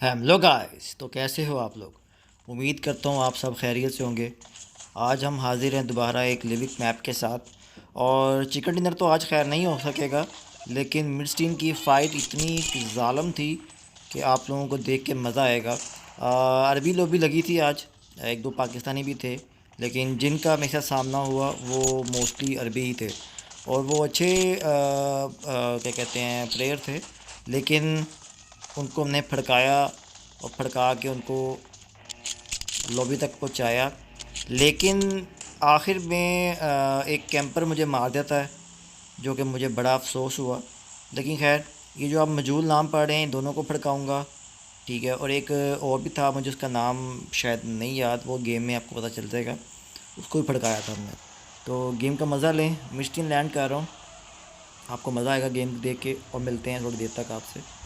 Hello guys, तो कैसे हो आप लोग। उम्मीद करता हूँ आप सब खैरियत से होंगे। आज हम हाजिर हैं दोबारा एक लिविक मैप के साथ। और चिकन डिनर तो आज खैर नहीं हो सकेगा, लेकिन मिडस्टीन की फ़ाइट इतनी जालम थी कि आप लोगों को देख के मज़ा आएगा। अरबी लोग भी लगी थी आज, एक दो पाकिस्तानी भी थे, लेकिन जिनका मेरे साथ सामना हुआ वो मोस्टली अरबी ही थे। और वो अच्छे क्या कहते हैं प्लेयर थे, लेकिन उनको हमने फड़काया और फड़का के उनको लॉबी तक पहुंचाया। लेकिन आखिर में एक कैंपर मुझे मार देता है, जो कि मुझे बड़ा अफसोस हुआ। लेकिन खैर, ये जो आप मजूल नाम पढ़ रहे हैं दोनों को फड़काऊँगा, ठीक है। और एक और भी था, मुझे उसका नाम शायद नहीं याद, वो गेम में आपको पता चल जाएगा। उसको भी फड़काया था हमने। तो गेम का मज़ा लें। मिस्टीन लैंड कर रहा हूँ, आपको मज़ा आएगा गेम देख के। और मिलते हैं थोड़ी देर तक आपसे।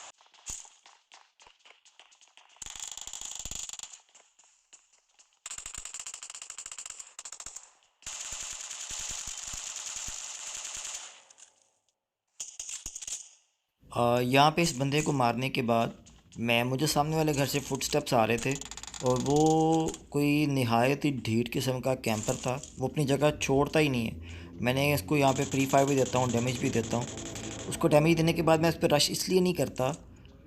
यहाँ पे इस बंदे को मारने के बाद मुझे सामने वाले घर से फुटस्टेप्स आ रहे थे। और वो कोई नहायत ही ढीठ किस्म का कैंपर था, वो अपनी जगह छोड़ता ही नहीं है। मैंने इसको यहाँ पे प्री फायर भी देता हूँ, डैमेज भी देता हूँ। उसको डैमेज देने के बाद मैं इस पर रश इसलिए नहीं करता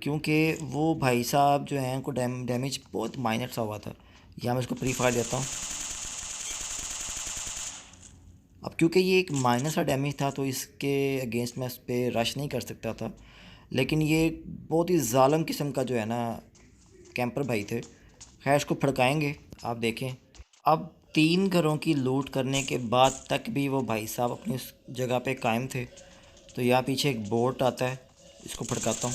क्योंकि वो भाई साहब जो हैं उनको डैमेज बहुत माइनर सा हुआ था। यहाँ मैं इसको प्री फायर देता हूँ। अब क्योंकि ये एक माइनर सा डैमेज था तो इसके अगेंस्ट मैं इस पर रश नहीं कर सकता था। लेकिन ये बहुत ही ज़ालम किस्म का जो है ना कैंपर भाई थे। खैर, इसको फड़काएंगे, आप देखें। अब 3 घरों की लूट करने के बाद तक भी वो भाई साहब अपनी उस जगह पे कायम थे। तो यहाँ पीछे एक बोट आता है, इसको फड़काता हूँ।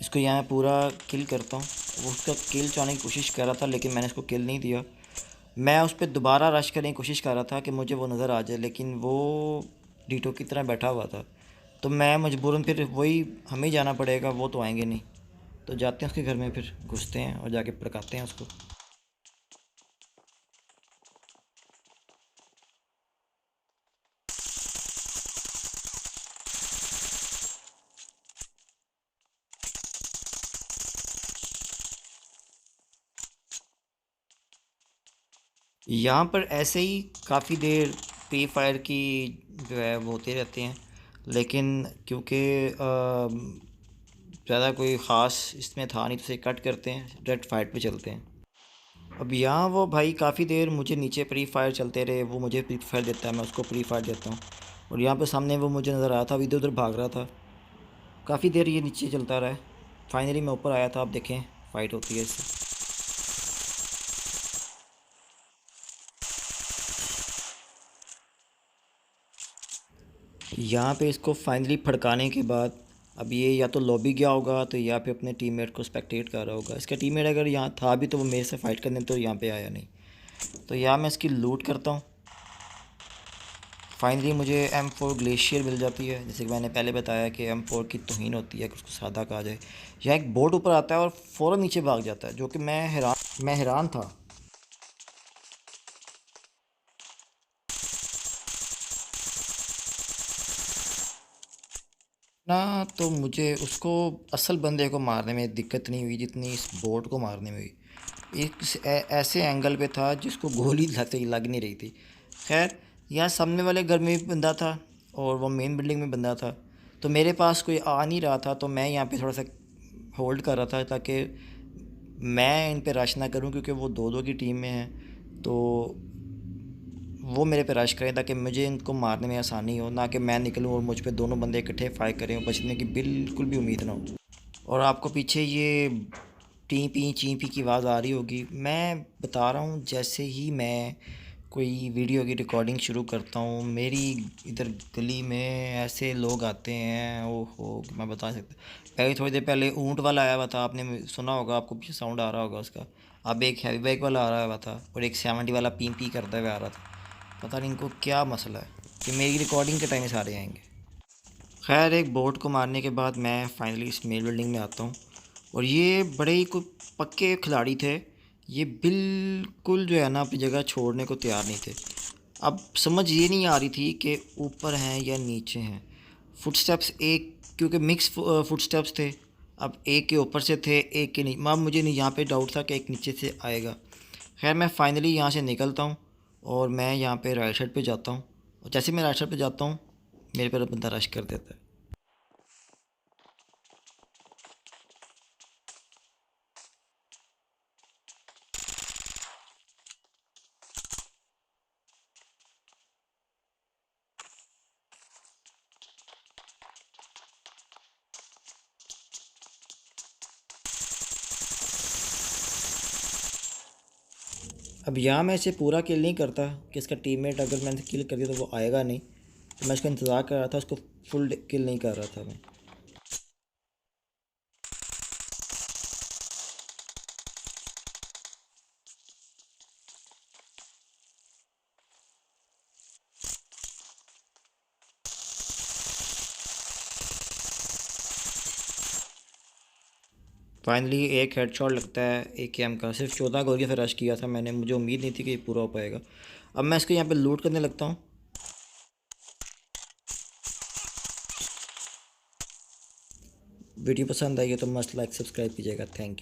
इसको यहाँ पूरा किल करता हूँ। वो उसका किल चाहने की कोशिश कर रहा था, लेकिन मैंने इसको किल नहीं दिया। मैं उस पर दोबारा रश करने की कोशिश कर रहा था कि मुझे वो नज़र आ जाए, लेकिन वो डीटो की तरह बैठा हुआ था। तो मैं मजबूरन फिर वही हमें ही जाना पड़ेगा, वो तो आएंगे नहीं। तो जाते हैं उसके घर में, फिर घुसते हैं और जाके भड़काते हैं उसको। यहाँ पर ऐसे ही काफ़ी देर फ्री फायर की जो है वो होते रहते हैं, लेकिन क्योंकि ज़्यादा कोई ख़ास इसमें था नहीं, तो इसे कट करते हैं, डायरेक्ट फाइट पे चलते हैं। अब यहाँ वो भाई काफ़ी देर मुझे नीचे प्री फायर चलते रहे, वो मुझे प्री फायर देता है, मैं उसको प्री फायर देता हूँ। और यहाँ पे सामने वो मुझे नज़र आया था, अब इधर उधर भाग रहा था। काफ़ी देर ये नीचे चलता रहा। फाइनली मैं ऊपर आया था, आप देखें फ़ाइट होती है इससे। यहाँ पे इसको फाइनली फड़काने के बाद अब ये या तो लॉबी गया होगा, तो या पे अपने टीममेट को स्पेक्टेट कर रहा होगा। इसका टीममेट अगर यहाँ था भी तो वो मेरे से फ़ाइट करने तो यहाँ पे आया नहीं। तो यहाँ मैं इसकी लूट करता हूँ। फाइनली मुझे M4 ग्लेशियर मिल जाती है। जैसे कि मैंने पहले बताया कि M4 की तौहीन होती है कि उसको सादा कहा जाए। यहाँ एक बोट ऊपर आता है और फ़ौरन नीचे भाग जाता है, जो कि मैं हैरान था। ना तो मुझे उसको असल बंदे को मारने में दिक्कत नहीं हुई जितनी इस बोट को मारने में हुई। ऐसे एंगल पे था जिसको गोली लग नहीं रही थी। खैर, यहाँ सामने वाले घर में भी बंदा था और वो मेन बिल्डिंग में बंदा था। तो मेरे पास कोई आ नहीं रहा था, तो मैं यहाँ पे थोड़ा सा होल्ड कर रहा था ताकि मैं इन पे रश ना करूँ, क्योंकि वो दो दो की टीम में हैं। तो वो मेरे पे रश करें ताकि मुझे इनको मारने में आसानी हो, ना कि मैं निकलूँ और मुझ पे दोनों बंदे इकट्ठे फायर करें और बचने की बिल्कुल भी उम्मीद ना हो। और आपको पीछे ये टी पी की आवाज़ आ रही होगी। मैं बता रहा हूँ, जैसे ही मैं कोई वीडियो की रिकॉर्डिंग शुरू करता हूँ, मेरी इधर गली में ऐसे लोग आते हैं, ओहो मैं बता सकता। पहले थोड़ी देर पहले ऊँट वाला आया हुआ था, आपने सुना होगा, आपको पीछे साउंड आ रहा होगा उसका। अब एक हैवी बाइक वाला आ रहा हुआ था और एक 70 वाला पी करते हुए आ रहा था। पता नहीं इनको क्या मसला है कि मेरी रिकॉर्डिंग के टाइम में सारे आएंगे। खैर, एक बोट को मारने के बाद मैं फाइनली इस मेल बिल्डिंग में आता हूँ। और ये बड़े ही कोई पक्के खिलाड़ी थे। ये बिल्कुल जो है ना अपनी जगह छोड़ने को तैयार नहीं थे। अब समझ ये नहीं आ रही थी कि ऊपर हैं या नीचे हैं। फुटस्टेप्स एक क्योंकि मिक्स फुटस्टेप्स थे। अब एक के ऊपर से थे, एक के नहीं। अब मुझे नहीं, यहाँ पे डाउट था कि एक नीचे से आएगा। खैर मैं फाइनली यहाँ से निकलता हूँ और मैं यहाँ पे राइट साइड पे जाता हूँ, और जैसे मैं राइट साइड पे जाता हूँ मेरे पर बंदा रश कर देता है। अब यहाँ मैं इसे पूरा किल नहीं करता कि इसका टीममेट अगर मैंने किल कर दिया तो वो आएगा नहीं, तो मैं इसका इंतज़ार कर रहा था, उसको फुल किल नहीं कर रहा था मैं। फाइनली एक हेडशॉट लगता है AKM का। सिर्फ 14 गोली से रश किया था मैंने, मुझे उम्मीद नहीं थी कि ये पूरा हो पाएगा। अब मैं इसको यहाँ पे लूट करने लगता हूँ। वीडियो पसंद आई है तो मस्त लाइक सब्सक्राइब कीजिएगा। Thank you.